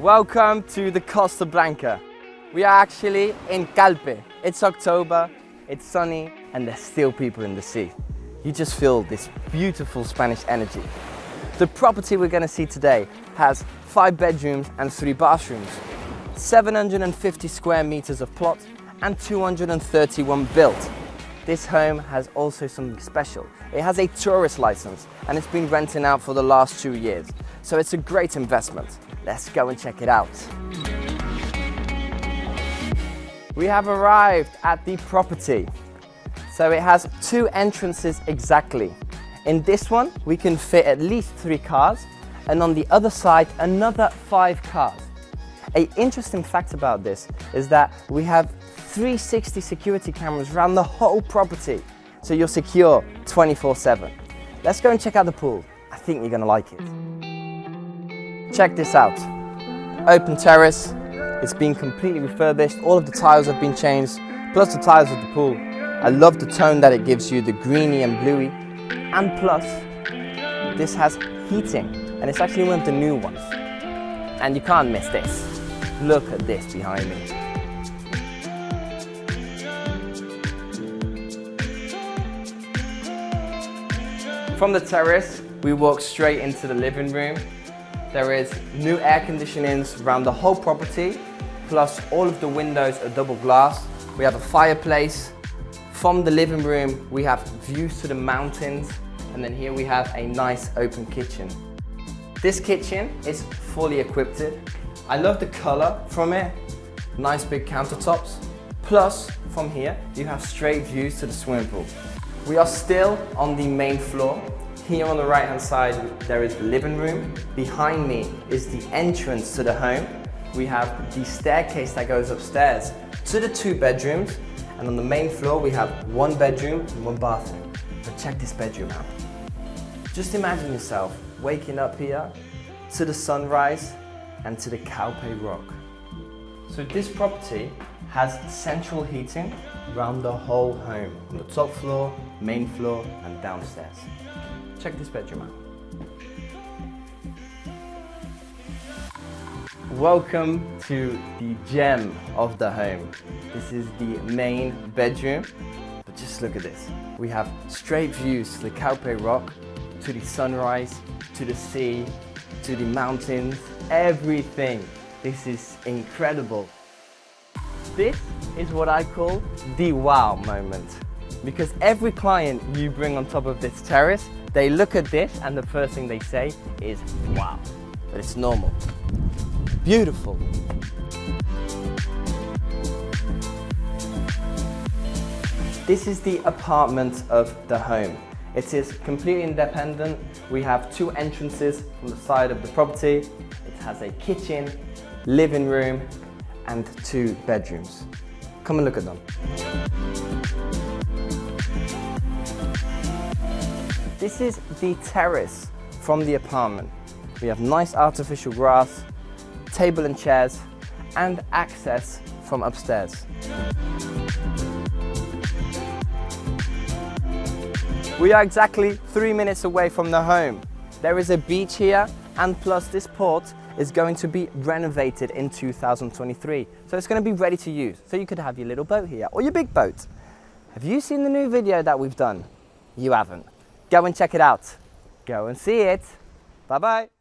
Welcome to the Costa Blanca. We are actually in Calpe. It's October, it's sunny, and there's still people in the sea. You just feel this beautiful Spanish energy. The property we're going to see today has 5 bedrooms and 3 bathrooms, 750 square meters of plot and 231 built. This home has also something special. It has a tourist license and it's been renting out for the last 2 years. So it's a great investment. Let's go and check it out. We have arrived at the property. So it has 2 entrances exactly. In this one, we can fit at least 3 cars, and on the other side, another 5 cars. An interesting fact about this is that we have 360 security cameras around the whole property, so you're secure 24/7. Let's go and check out the pool. I think you're gonna like it. Check this out. Open terrace. It's been completely refurbished. All of the tiles have been changed, plus the tiles of the pool. I love the tone that it gives you, the greeny and bluey. And plus, this has heating, and it's actually one of the new ones. And you can't miss this. Look at this behind me. From the terrace, we walk straight into the living room. There is new air conditionings around the whole property, plus all of the windows are double glass. We have a fireplace. From the living room, we have views to the mountains, and then here we have a nice open kitchen. This kitchen is fully equipped. I love the color from it. Nice big countertops. Plus, from here, you have straight views to the swimming pool. We are still on the main floor. Here on the right-hand side, there is the living room. Behind me is the entrance to the home. We have the staircase that goes upstairs to the 2 bedrooms. And on the main floor, we have 1 bedroom and 1 bathroom. But check this bedroom out. Just imagine yourself waking up here to the sunrise and to the Calpe rock. So this property has central heating around the whole home, on the top floor, main floor, and downstairs. Check this bedroom out. Welcome to the gem of the home. This is the main bedroom, but just look at this. We have straight views to the Calpe rock, to the sunrise, to the sea, to the mountains, everything. This is incredible. This is what I call the wow moment, because every client you bring on top of this terrace, they look at this and the first thing they say is wow, but it's normal. Beautiful. This is the apartment of the home. It is completely independent. We have 2 entrances from the side of the property. It has a kitchen, living room, and 2 bedrooms. Come and look at them. This is the terrace from the apartment. We have nice artificial grass, table and chairs, and access from upstairs. We are exactly 3 minutes away from the home. There is a beach here, and plus this port is going to be renovated in 2023. So it's going to be ready to use. So you could have your little boat here, or your big boat. Have you seen the new video that we've done? You haven't. Go and check it out. Go and see it. Bye-bye.